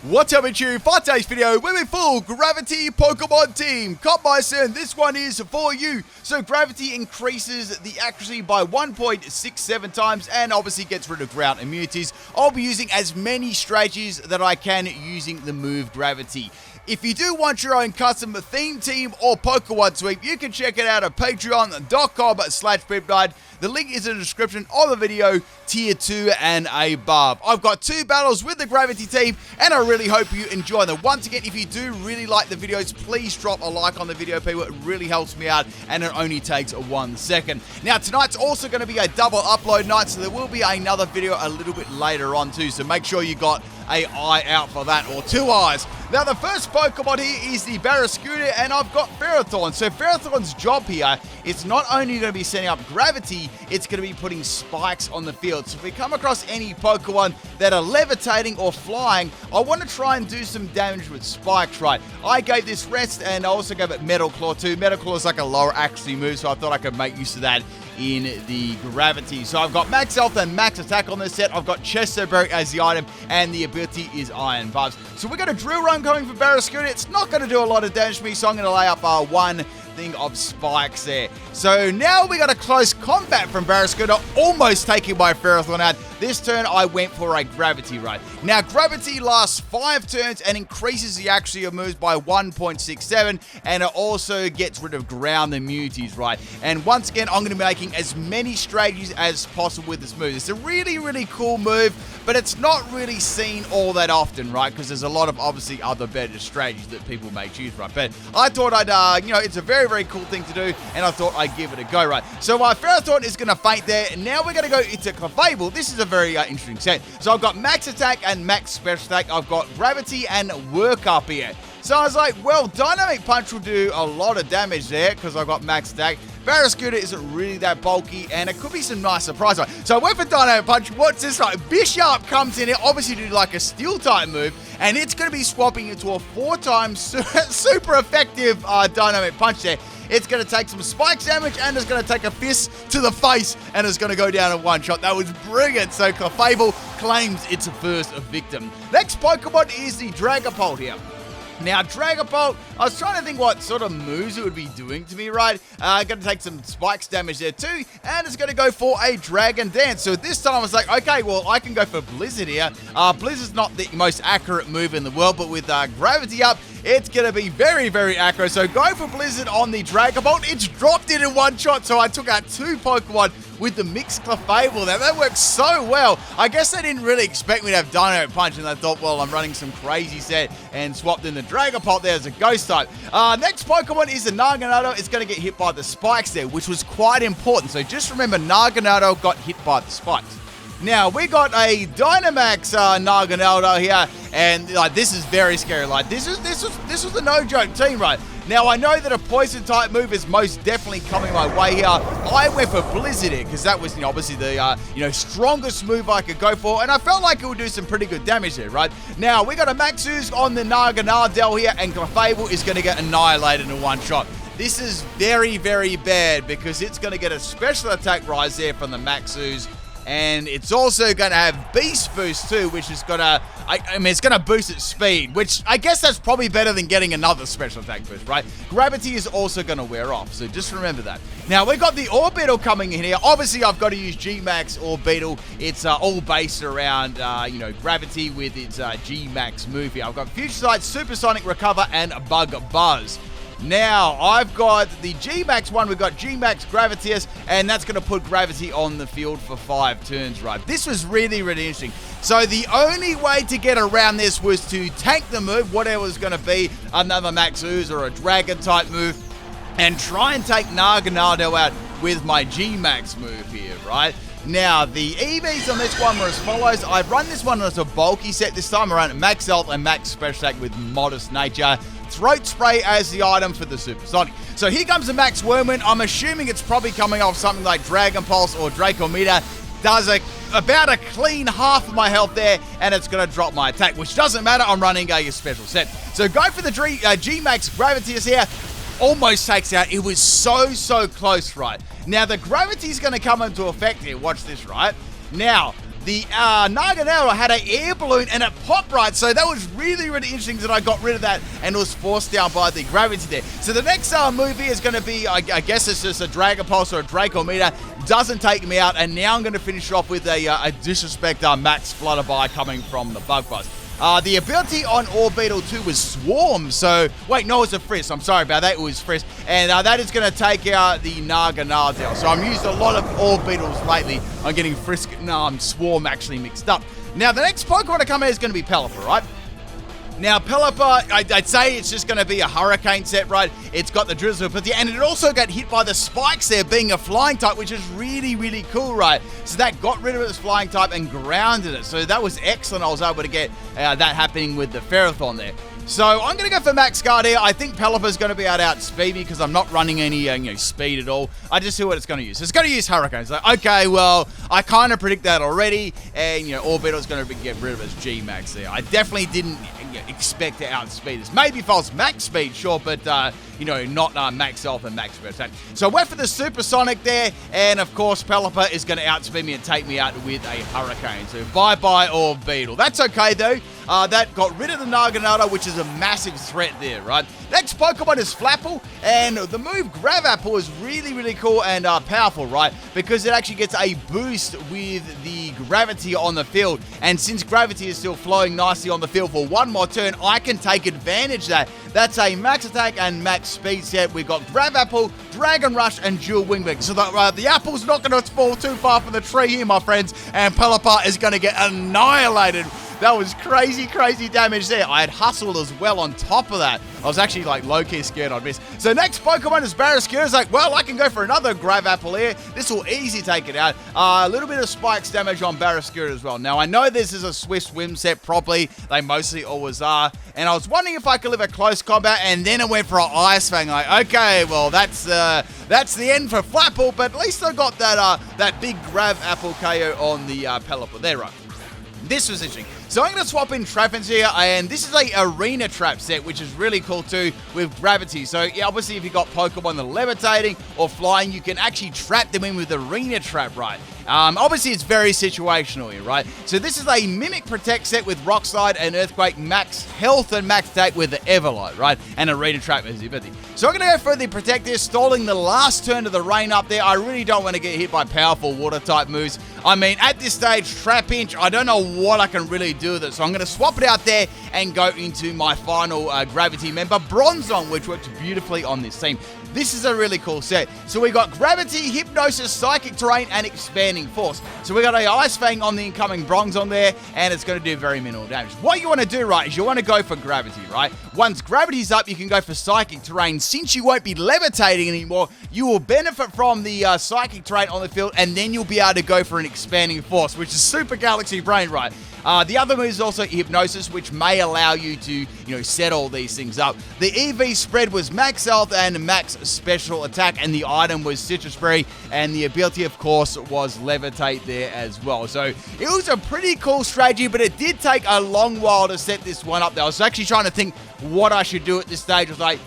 What's up, it's you? For today's video, we're with full Gravity Pokemon team. Caught my son, this one is for you. So Gravity increases the accuracy by 1.67 times and obviously gets rid of ground immunities. I'll be using as many strategies that I can using the move Gravity. If you do want your own custom theme team or Pokemon sweep, you can check it out at patreon.com/PIMPNITE. The link is in the description of the video, tier 2 and above. I've got 2 battles with the Gravity team, and I really hope you enjoy them. Once again, if you do really like the videos, please drop a like on the video, people. It really helps me out, and it only takes 1 second. Now, tonight's also going to be a double upload night, so there will be another video a little bit later on too, so make sure you got an eye out for that, or 2 eyes. Now, the first Pokemon here is the Barraskewda, and I've got Ferrothorn. So Ferrothorn's job here is not only going to be setting up Gravity, it's going to be putting spikes on the field. So if we come across any Pokemon that are levitating or flying, I want to try and do some damage with spikes, right? I gave this Rest, and I also gave it Metal Claw too. Metal Claw is like a lower accuracy move, so I thought I could make use of that in the Gravity. So I've got Max Health and Max Attack on this set. I've got Chesto Berry as the item, and the ability is Iron Barbs. So we've got a Drill Run coming for Barraskewda. It's not going to do a lot of damage to me, so I'm going to lay up one thing of spikes there. So now we got a close combat from Barraskewda, almost taking my Ferrothorn out. This turn I went for a Gravity right. Now Gravity lasts 5 turns and increases the accuracy of moves by 1.67, and it also gets rid of ground immunities, right? And once again, I'm going to be making as many strategies as possible with this move. It's a really, really cool move, but it's not really seen all that often, right? Because there's a lot of obviously other better strategies that people may choose, right? But I thought I'd, it's a very, very cool thing to do, and I thought I'd give it a go, right? So my Ferrothorn is going to faint there. Now we're going to go into Clefable. This is a very interesting set. So I've got Max Attack and Max Special Attack. I've got Gravity and Work Up here. So I was like, well, Dynamic Punch will do a lot of damage there because I've got Max Attack. Barraskewda isn't really that bulky, and it could be some nice surprise. Right? So I went for Dynamic Punch. What's this, right? Bisharp comes in here, obviously do like a Steel-type move, and it's going to be swapping into a 4 times super effective Dynamic Punch there. It's going to take some spikes damage, and it's going to take a fist to the face, and it's going to go down in 1 shot. That was brilliant. So Clefable claims its first victim. Next Pokemon is the Dragapult here. Now, Dragapult, I was trying to think what sort of moves it would be doing to me, right? Going to take some spikes damage there too, and it's going to go for a Dragon Dance. So this time I was like, okay, well, I can go for Blizzard here. Blizzard's not the most accurate move in the world, but with Gravity up, it's going to be very, very accurate. So go for Blizzard on the Dragapult. It's dropped it in 1 shot, so I took out 2 Pokemon with the mixed Clefable there. That worked so well. I guess they didn't really expect me to have Dynamic Punch, and they thought, well, I'm running some crazy set, and swapped in the Dragapult there as a Ghost type. Next Pokemon is the Naganadel. It's going to get hit by the spikes there, which was quite important. So just remember, Naganadel got hit by the spikes. Now, we got a Dynamax Naganadel here, and like this is very scary. Like this was a no-joke team, right? Now, I know that a Poison-type move is most definitely coming my way here. I went for Blizzard here because that was, obviously the, strongest move I could go for, and I felt like it would do some pretty good damage there, right? Now, we got a Maxuz on the Naganadel here, and Clefable is going to get annihilated in 1 shot. This is very, very bad because it's going to get a special attack rise there from the Maxuz. And it's also going to have Beast Boost too, which is going to, it's going to boost its speed, which I guess that's probably better than getting another special attack boost, right? Gravity is also going to wear off, so just remember that. Now, we've got the Orbeetle coming in here. Obviously, I've got to use G-Max Orbeetle. It's all based around, Gravity with its G-Max move here. I've got Future Sight, Supersonic Recover, and Bug Buzz. Now, I've got the G-Max one. We've got G-Max Gravitas, and that's going to put Gravity on the field for 5 turns, right? This was really, really interesting. So the only way to get around this was to tank the move, whatever was going to be, another Maxuz or a Dragon-type move, and try and take Naganadel out with my G-Max move here, right? Now, the EVs on this one were as follows. I've run this one as a bulky set this time around, Max Health and Max Special Attack with Modest Nature. Throat Spray as the item for the Supersonic. So here comes the Max Wormwind. I'm assuming it's probably coming off something like Dragon Pulse or Draco Meter. Does about a clean half of my health there, and it's going to drop my attack, which doesn't matter. I'm running a special set. So go for the G-Max Gravitas here. Almost takes out. It was so close, right? Now, the Gravity is going to come into effect here. Watch this, right? Now, the Naganera had an air balloon and it popped right, so that was really, really interesting that I got rid of that and was forced down by the gravity there. So the next move here is going to be, I guess it's just a Dragon Pulse or a Draco Meter. Doesn't take me out, and now I'm going to finish off with a Disrespect Max Flutterby coming from the Bug Buzz. The ability on Orbeetle 2 was Swarm, so... Wait, no, it's a Frisk. I'm sorry about that. It was Frisk. And that is going to take out the Naganadel. So I'm used a lot of Orbeetles lately. I'm getting Frisk and Swarm actually mixed up. Now, the next Pokemon to come out is going to be Pelipper, right? Now, Pelipper, I'd say it's just going to be a Hurricane set, right? It's got the Drizzle ability, and it also got hit by the spikes there, being a Flying type, which is really, really cool, right? So that got rid of its Flying type and grounded it. So that was excellent. I was able to get that happening with the Ferrothorn there. So I'm going to go for Max Guard here. I think Pelipper's going to be able to outspeed me because I'm not running any speed at all. I just see what it's going to use. It's going to use Hurricane. It's like, okay, well, I kind of predict that already. And, Orbeetle's going to get rid of its G-Max there. I definitely didn't expect to outspeed this. Maybe if I was max speed, sure, but, not max health and max attack. So I went for the Supersonic there. And, of course, Pelipper is going to outspeed me and take me out with a Hurricane. So bye-bye Orbeetle. That's okay, though. That got rid of the Naganadel, which is a massive threat there, right? Next Pokemon is Flapple, and the move Grav Apple is really, really cool and powerful, right? Because it actually gets a boost with the gravity on the field, and since gravity is still flowing nicely on the field for one more turn, I can take advantage of that. That's a max attack and max speed set. We've got Grav Apple, Dragon Rush, and Dual Wing Wing. So the apple's not going to fall too far from the tree here, my friends, and Pelipper is going to get annihilated. That was crazy, crazy damage there. I had hustled as well on top of that. I was actually like low-key scared I'd miss. So next Pokemon is Barraskewda. It's like, well, I can go for another Grav Apple here. This will easily take it out. A little bit of spikes damage on Barraskewda as well. Now, I know this is a Swift Swim set properly. They mostly always are. And I was wondering if I could live a close combat, and then it went for an Ice Fang. Like, okay, well, that's the end for Flapple, but at least I got that big Grav Apple KO on the Pelipper. There, right. This was interesting. So I'm going to swap in Trappins here, and this is a Arena Trap set, which is really cool too, with gravity. So yeah, obviously if you've got Pokemon that are levitating or flying, you can actually trap them in with Arena Trap, right? Obviously it's very situational here, right? So this is a Mimic Protect set with Rock Slide and Earthquake, max health and max attack with the Everlight, right? And Arena Trap is the ability. So I'm going to go for the Protect here, stalling the last turn of the rain up there. I really don't want to get hit by powerful water type moves. I mean, at this stage, Trapinch, I don't know what I can really do with it. So I'm going to swap it out there and go into my final Gravity member, Bronzong, which works beautifully on this team. This is a really cool set. So we got Gravity, Hypnosis, Psychic Terrain, and Expanding Force. So we got a Ice Fang on the incoming Bronzong there, and it's going to do very minimal damage. What you want to do, right, is you want to go for Gravity, right? Once Gravity's up, you can go for Psychic Terrain. Since you won't be levitating anymore, you will benefit from the Psychic Terrain on the field, and then you'll be able to go for an Expanding Force, which is super Galaxy Brain, right? The other move is also Hypnosis, which may allow you to, set all these things up. The EV spread was max health and max special attack, and the item was Citrus Berry, and the ability, of course, was Levitate there as well. So it was a pretty cool strategy, but it did take a long while to set this one up there. I was actually trying to think what I should do at this stage. I was like,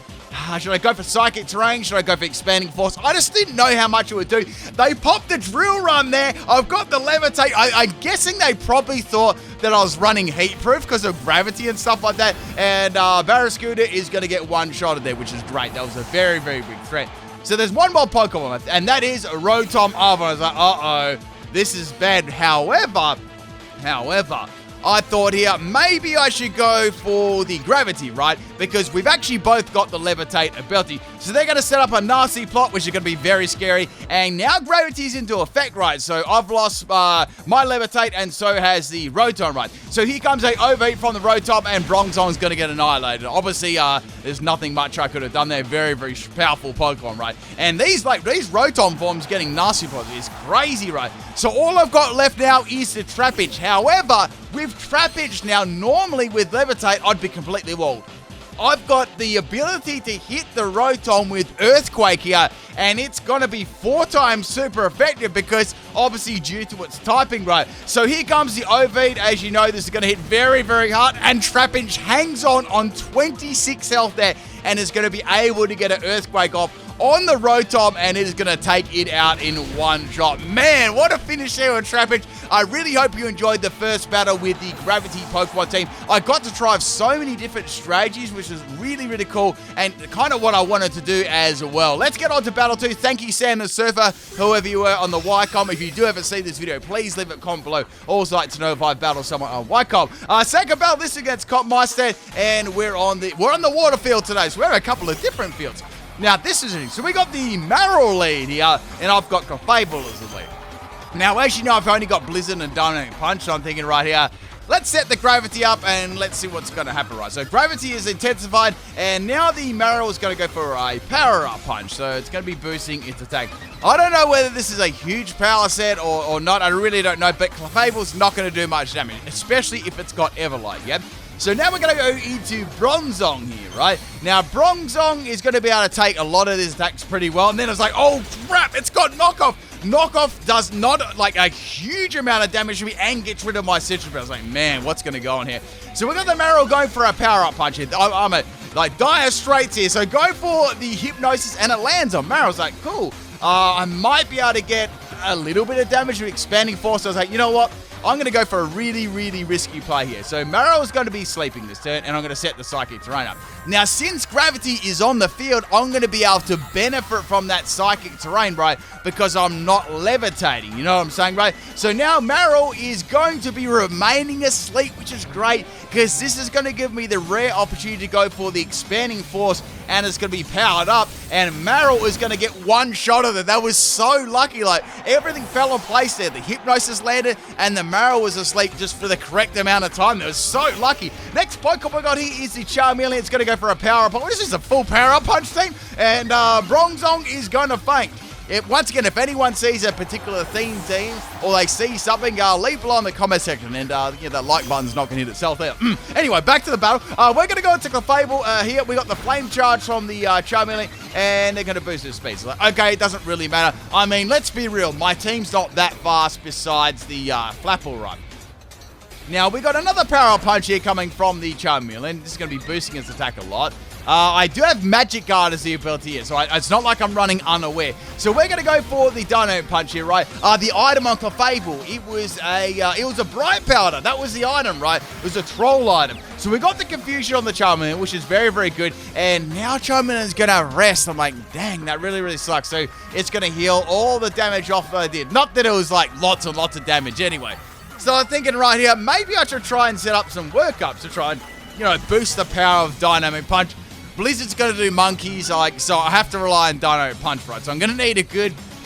should I go for Psychic Terrain? Should I go for Expanding Force? I just didn't know how much it would do. They popped the Drill Run there. I've got the Levitate. I'm guessing they probably thought that I was running Heat Proof because of gravity and stuff like that. And Barraskewda is going to get one-shotted there, which is great. That was a very, very big threat. So there's one more Pokemon left, and that is Rotom Armor. I was like, uh-oh, this is bad. However, I thought here, maybe I should go for the Gravity, right? Because we've actually both got the Levitate ability. So they're going to set up a nasty plot, which is going to be very scary. And now Gravity's into effect, right? So I've lost my Levitate, and so has the Rotom, right? So here comes a Overheat from the Rotom, and Bronzong's going to get annihilated. Obviously, there's nothing much I could have done there. Very, very powerful Pokemon, right? And these Rotom forms getting nasty plots is crazy, right? So all I've got left now is the Trapinch. However, with Trapinch now, normally with Levitate, I'd be completely walled. I've got the ability to hit the Rotom with Earthquake here, and it's going to be 4 times super effective because obviously due to its typing, right? So here comes the Overheat. As you know, this is going to hit very, very hard, and Trapinch hangs on 26 health there and is going to be able to get an Earthquake off on the Rotom, and it is going to take it out in one shot. Man, what a finish there with Trapinch. I really hope you enjoyed the first battle with the Gravity Pokemon team. I got to try so many different strategies, which is really, really cool, and kind of what I wanted to do as well. Let's get on to Battle 2. Thank you, Sam the Surfer, whoever you were on the Ycom. If you do ever see this video, please leave a comment below. Also like to know if I battle someone on Ycom. Second battle, this against Copmeister, and we're on the water field today, so we're in a couple of different fields. Now, this is interesting. So we got the Marill lead here, and I've got Clefable as the lead. Now, as you know, I've only got Blizzard and Dynamic Punch, so I'm thinking right here, let's set the Gravity up and let's see what's going to happen, right? So Gravity is intensified, and now the Marill is going to go for a Power-Up Punch, so it's going to be boosting its attack. I don't know whether this is a huge power set or not. I really don't know, but Clefable's not going to do much damage, especially if it's got Everlight, yeah? So now we're going to go into Bronzong here, right? Now, Bronzong is going to be able to take a lot of these attacks pretty well. And then it's like, oh, crap, it's got Knockoff. Knockoff does not, like, a huge amount of damage to me and gets rid of my Citrus. I was like, man, what's going to go on here? So we got the Marill going for a Power-Up Punch here. I'm like, dire straits here. So go for the Hypnosis, and it lands on Marill's like, cool. I might be able to get a little bit of damage with Expanding Force. So I was like, you know what? I'm going to go for a really, really risky play here. So Marill is going to be sleeping this turn, and I'm going to set the Psychic Terrain up. Now, since Gravity is on the field, I'm going to be able to benefit from that Psychic Terrain, right? Because I'm not levitating, you know what I'm saying, right? So now Marill is going to be remaining asleep, which is great, because this is going to give me the rare opportunity to go for the Expanding Force, and it's going to be powered up, and Marill is going to get one shot of it. That was so lucky. Like, everything fell in place there. The Hypnosis landed, and the Marill was asleep just for the correct amount of time. That was so lucky. Next Pokemon we got here is the Charmeleon. It's going to go for a Power-Up Punch. This is a full Power-Up Punch team, and Bronzong is going to faint. Once again, if anyone sees a particular theme team or they see something, leave below in the comment section, and that like button's not going to hit itself there. Anyway, back to the battle. We're going to go into Clefable here. We got the Flame Charge from the Charmeleon, and they're going to boost his speed. So, like, okay, it doesn't really matter. I mean, let's be real. My team's not that fast besides the Flapple Run. Now, we got another Power-Up Punch here coming from the Charmeleon. This is going to be boosting its attack a lot. I do have Magic Guard as the ability here, so it's not like I'm running unaware. So we're going to go for the Dynamic Punch here, right? The item on Clefable, it was a Bright Powder. That was the item, right? It was a Troll item. So we got the Confusion on the Charmeleon, which is very, very good. And now Charmeleon is going to rest. I'm like, dang, that really, really sucks. So it's going to heal all the damage off that I did. Not that it was like lots and lots of damage anyway. So I'm thinking right here, maybe I should try and set up some workups to try and, boost the power of Dynamic Punch. Blizzard's going to do monkeys, so I have to rely on Dynamic Punch, right? So I'm going to need to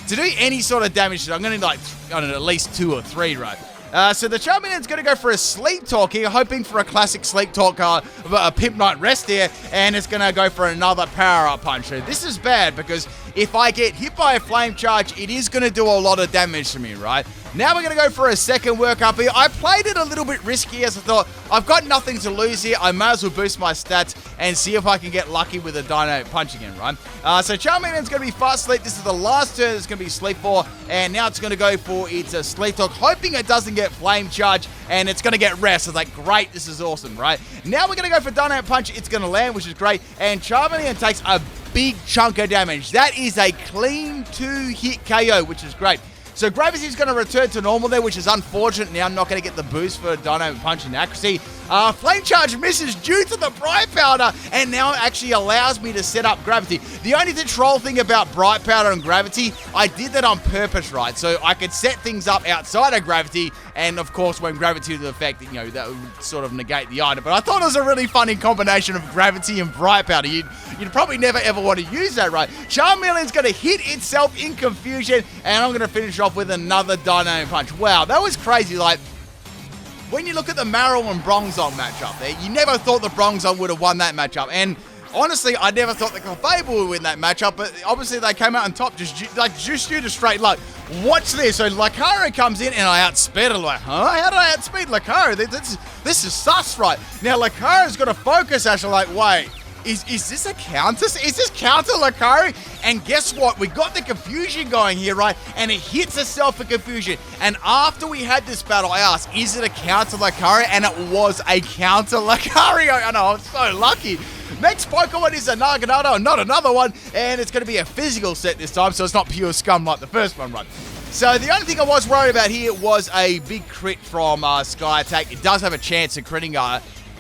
do any sort of damage, I'm going to need, at least 2 or 3, right? So the Charmeleon's going to go for a Sleep Talk here, hoping for a classic Sleep Talk, a PIMPNITE Rest here, and it's going to go for another Power-Up Punch. So this is bad, because if I get hit by a Flame Charge, it is going to do a lot of damage to me, right? Now we're going to go for a second workup here. I played it a little bit risky, as I thought, I've got nothing to lose here. I may as well boost my stats and see if I can get lucky with a Dynamic Punch again, right? So Charmeleon's going to be Fast Sleep. This is the last turn it's going to be Sleep for, and now it's going to go for its Sleep Talk, hoping it doesn't get Flame Charge, and it's going to get Rest. It's like, great, this is awesome, right? Now we're going to go for Dynamic Punch. It's going to land, which is great, and Charmeleon takes a big chunk of damage. That is a clean 2-hit KO, which is great. So Gravity is going to return to normal there, which is unfortunate. Now I'm not going to get the boost for Dynamic Punch and accuracy. Flame Charge misses due to the Bright Powder, and now it actually allows me to set up Gravity. The only troll thing about Bright Powder and Gravity, I did that on purpose, right? So I could set things up outside of Gravity, and of course when Gravity was affected, that would sort of negate the item. But I thought it was a really funny combination of Gravity and Bright Powder. You'd probably never ever want to use that, right? Charmeleon's going to hit itself in Confusion, and I'm going to finish off with another Dynamic Punch. Wow, that was crazy. Like, when you look at the Marill and Bronzong matchup there, you never thought the Bronzong would have won that matchup. And honestly, I never thought the Clefable would win that matchup, but obviously they came out on top just due to straight luck. Watch this. So Lucario comes in, and I outsped it. Like, huh? How did I outspeed Lucario? This is sus, right? Now Lucario's got to focus, actually, like, wait. Is this a counter? Is this counter Lucario? And guess what? We got the confusion going here, right? And it hits itself for confusion. And after we had this battle, I asked, is it a counter Lucario? And it was a counter Lucario. I know, I'm so lucky. Next Pokemon is a Naganado, not another one. And it's going to be a physical set this time, so it's not pure scum like the first one, right? So the only thing I was worried about here was a big crit from Sky Attack. It does have a chance of critting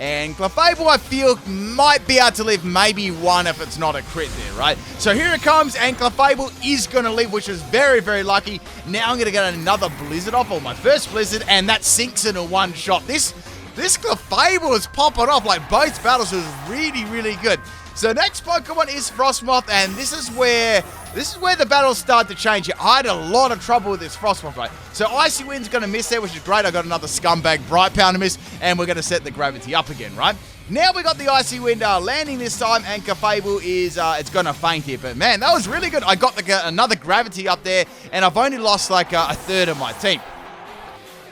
and Clefable, I feel, might be able to live maybe one if it's not a crit there, right? So here it comes, and Clefable is going to live, which is very, very lucky. Now I'm going to get another Blizzard off, or my first Blizzard, and that sinks in a one shot. This Clefable is popping off. Like, both battles was really, really good. So next Pokemon is Frostmoth, and this is where the battles start to change. I had a lot of trouble with this Frostmoth, right? So Icy Wind's going to miss there, which is great. I got another Scumbag Bright Pound to miss, and we're going to set the gravity up again, right? Now we got the Icy Wind landing this time, and Clefable is it's going to faint here. But man, that was really good. I got another gravity up there, and I've only lost like a third of my team.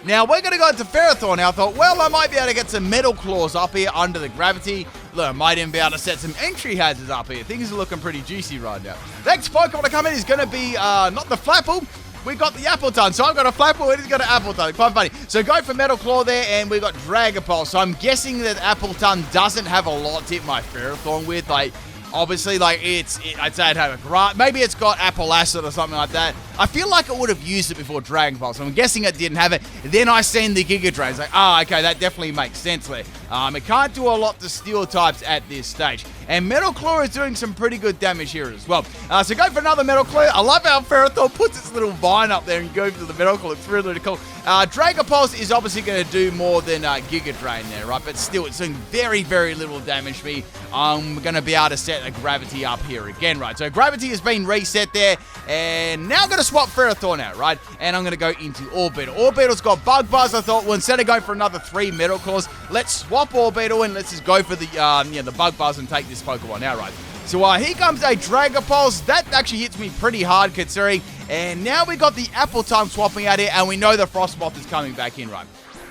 Now, we're going to go into Ferrothorn. Now, I thought, well, I might be able to get some Metal Claws up here under the gravity. Look, I might even be able to set some entry hazards up here. Things are looking pretty juicy right now. Next Pokemon to come in is going to be not the Flapple. We got the Appleton. So I've got a Flapple and he's got an Appleton. Quite funny. So go for Metal Claw there, and we got Dragapult. So I'm guessing that Appleton doesn't have a lot to hit my Ferrothorn with. Like, obviously, like, I'd say it'd have a grass. Maybe it's got Apple Acid or something like that. I feel like it would have used it before Dragon Ball, so I'm guessing it didn't have it. Then I seen the Giga Drain. It's like, okay, that definitely makes sense there. It can't do a lot to Steel types at this stage. And Metal Claw is doing some pretty good damage here as well. So go for another Metal Claw. I love how Ferrothorn puts its little vine up there and goes for the Metal Claw. It's really, really cool. Dragapult is obviously going to do more than Giga Drain there, right? But still, it's doing very, very little damage to me. I'm going to be able to set the gravity up here again, right? So gravity has been reset there. And now I'm going to swap Ferrothorn out, right? And I'm going to go into Orbital. Orbital's got Bug Buzz. I thought, well, instead of going for another 3 Metal Claws, let's swap Orbital and let's just go for the Bug Buzz and take this Pokemon out, right? So here comes a Dragapult. That actually hits me pretty hard considering. And now we got the Appletun swapping out here, and we know the Frostmoth is coming back in, right?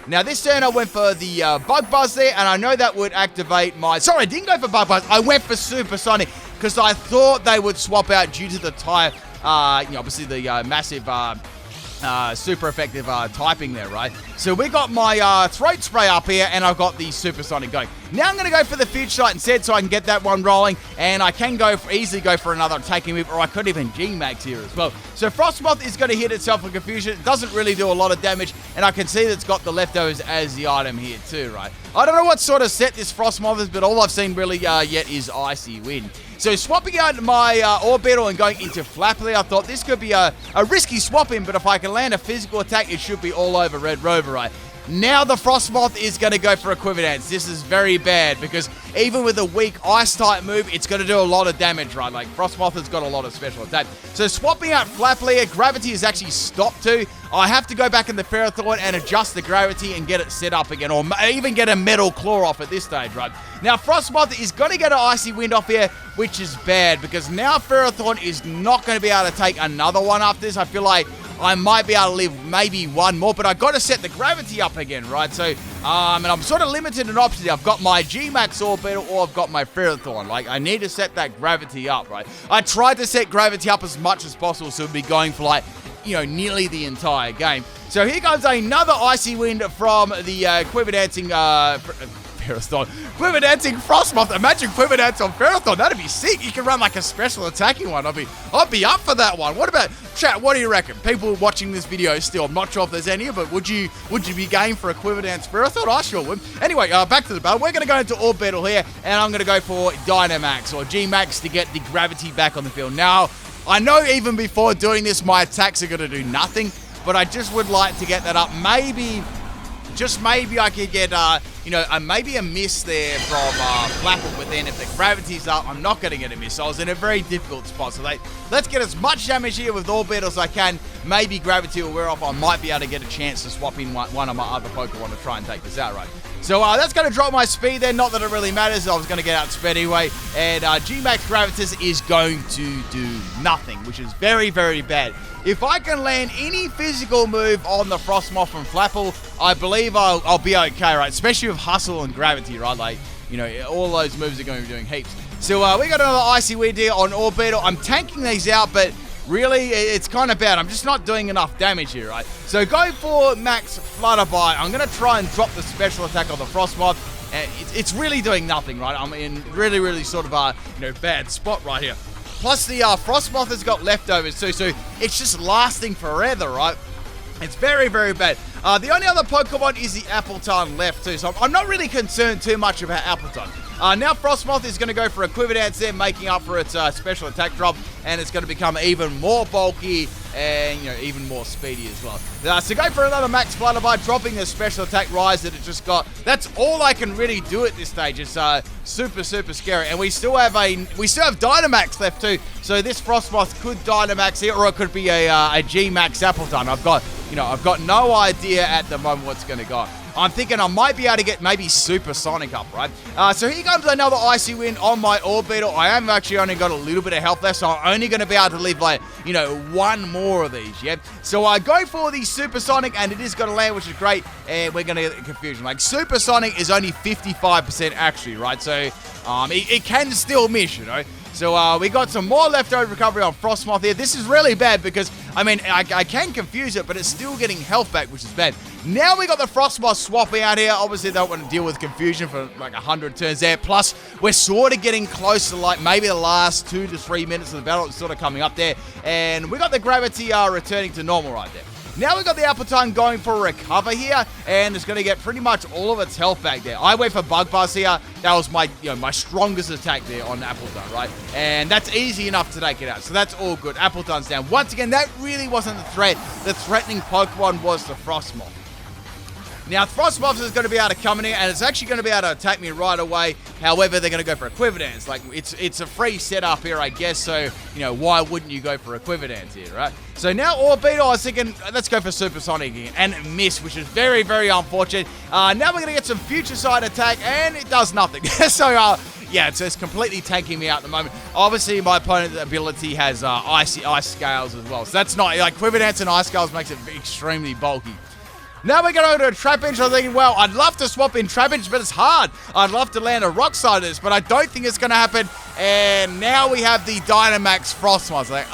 Now, this turn I went for the Bug Buzz there, and I know that would activate my... Sorry, I didn't go for Bug Buzz. I went for Supersonic because I thought they would swap out due to the type, obviously the massive... super effective typing there, right? So we got my Throat Spray up here, and I've got the Supersonic going. Now I'm going to go for the Future Sight instead, so I can get that one rolling, and I can easily go for another Taking Move, or I could even G-Max here as well. So Frostmoth is going to hit itself with Confusion. It doesn't really do a lot of damage, and I can see that it's got the Leftovers as the item here too, right? I don't know what sort of set this Frostmoth is, but all I've seen really yet is Icy Wind. So swapping out my Orbital and going into Flappy, I thought this could be a risky swap in, but if I can land a physical attack, it should be all over Red Rover, right? Now the Frostmoth is going to go for a Quiver Dance. This is very bad because even with a weak Ice-type move, it's going to do a lot of damage, right? Like, Frostmoth has got a lot of special attack. So swapping out Flappy, gravity is actually stopped too. I have to go back in the Ferrothorn and adjust the gravity and get it set up again, or even get a Metal Claw off at this stage, right? Now, Frostmoth is going to get an Icy Wind off here, which is bad, because now Ferrothorn is not going to be able to take another one after this. I feel like I might be able to live maybe one more, but I've got to set the gravity up again, right? So, and I'm sort of limited in options. I've got my G-Max Orbital, or I've got my Ferrothorn. Like, I need to set that gravity up, right? I tried to set gravity up as much as possible, so it'd be going for, like, nearly the entire game. So here comes another Icy Wind from the Quiver Dancing Quiver Dancing Frostmoth. Imagine Quiver Dance on Ferrothorn. That'd be sick. You can run like a special attacking one. I'd be up for that one. What about chat? What do you reckon? People watching this video still, I'm not sure if there's any, but would you be game for a Quiver Dance Ferrothorn? I sure would. Anyway, back to the battle. We're going to go into Orbital here, and I'm going to go for Dynamax or G-Max to get the gravity back on the field. Now, I know even before doing this, my attacks are going to do nothing, but I just would like to get that up. Maybe, just maybe I could get, maybe a miss there from Flapple, but then if the gravity's up, I'm not going to get a miss. So I was in a very difficult spot. So let's get as much damage here with Orbital as I can. Maybe gravity will wear off. I might be able to get a chance to swap in one of my other Pokemon to try and take this out, right? So that's going to drop my speed there. Not that it really matters. I was going to get outspeed anyway. And G-Max Gravitas is going to do nothing, which is very, very bad. If I can land any physical move on the Frostmoth and Flapple, I believe I'll be okay, right? Especially with Hustle and Gravity, right? Like, all those moves are going to be doing heaps. So we got another Icy Wind here on Orbeetle. I'm tanking these out, but really, it's kind of bad. I'm just not doing enough damage here, right? So go for max Flutterby. I'm going to try and drop the special attack on the Frostmoth. It's really doing nothing, right? I'm in really sort of a bad spot right here. Plus the Frostmoth has got leftovers too, so it's just lasting forever, right? It's very bad. The only other Pokemon is the Appleton left too, so I'm not really concerned too much about Appleton. Now Frostmoth is going to go for a Quiver Dance there, making up for its special attack drop, and it's going to become even more bulky and even more speedy as well. So go for another Max Flutterby, dropping the special attack rise that it just got. That's all I can really do at this stage. It's super scary, and we still have Dynamax left too. So this Frostmoth could Dynamax here, or it could be a G Max Appleton. I've got no idea at the moment what's going to go. I'm thinking I might be able to get maybe Supersonic up, right? So here comes another Icy Wind on my Orbeetle. I am actually only got a little bit of health left, so I'm only going to be able to live like, one more of these, yeah? So I go for the Supersonic, and it is going to land, which is great, and we're going to get confusion. Like, Supersonic is only 55% actually, right? So it can still miss, So we got some more leftover recovery on Frostmoth here. This is really bad because, I can confuse it, but it's still getting health back, which is bad. Now we got the Frostmoth swapping out here. Obviously, they don't want to deal with confusion for like 100 turns there. Plus, we're sort of getting close to like maybe the last 2 to 3 minutes of the battle. It's sort of coming up there. And we got the Gravity returning to normal right there. Now we've got the Appleton going for a recover here, and it's going to get pretty much all of its health back there. I went for Bug Buzz here. That was my, my strongest attack there on Appleton, right? And that's easy enough to take it out. So that's all good. Appleton's down. Once again, that really wasn't the threat. The threatening Pokemon was the Frostmoth. Now, Frostmoth is going to be able to come in here, and it's actually going to be able to attack me right away. However, they're going to go for a Quiver Dance. Like, it's a free setup here, I guess, so, why wouldn't you go for a Quiver Dance here, right? So now Orbeetle, I was thinking, let's go for Supersonic again, and miss, which is very unfortunate. Now we're going to get some Future Sight attack, and it does nothing. So, yeah, it's completely tanking me out at the moment. Obviously, my opponent's ability has Ice Scales as well. So that's not, like, Quiver Dance and Ice Scales makes it extremely bulky. Now we're going to go to a Trapinch. I'm thinking, well, I'd love to swap in Trapinch, but it's hard. I'd love to land a Rock Slide of this, but I don't think it's going to happen. And now we have the Dynamax Frostmoth. Like,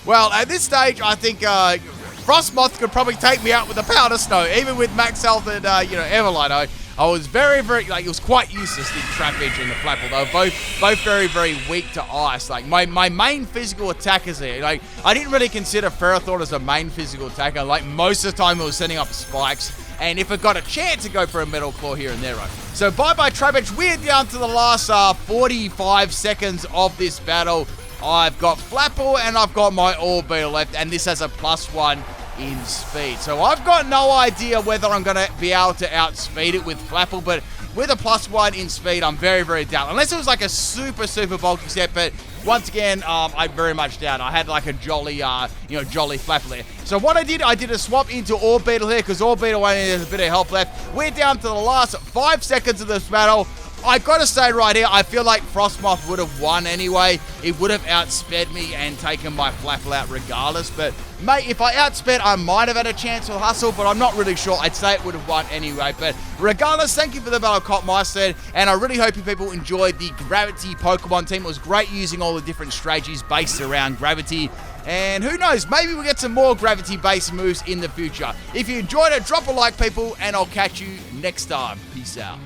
well, at this stage, I think Frostmoth could probably take me out with a Powder Snow, even with max health and, Everlight. I was very, it was quite useless, the Trapinch and the Flapple. They were both very weak to ice. Like, my main physical attackers here, like, I didn't really consider Ferrothorn as a main physical attacker. Like, most of the time it was setting up spikes, and if it got a chance to go for a Metal Claw here and there, right? So, bye-bye Trapinch. We're down to the last 45 seconds of this battle. I've got Flapple, and I've got my Orbeetle left, and this has a +1 in speed. So I've got no idea whether I'm going to be able to outspeed it with Flapple, but with a +1 in speed, I'm very doubt. Unless it was like a super bulky set, but once again, I very much doubt. I had like a jolly Flapple there. So what I did a swap into Orbeetle here, because Orbeetle only has a bit of health left. We're down to the last 5 seconds of this battle. I gotta say right here, I feel like Frostmoth would have won anyway. It would have outsped me and taken my Flapple out regardless. But, mate, if I outsped, I might have had a chance with Hustle, but I'm not really sure. I'd say it would have won anyway. But regardless, thank you for the battle, Cop Meister, and I really hope you people enjoyed the Gravity Pokemon team. It was great using all the different strategies based around Gravity. And who knows, maybe we'll get some more Gravity-based moves in the future. If you enjoyed it, drop a like, people, and I'll catch you next time. Peace out.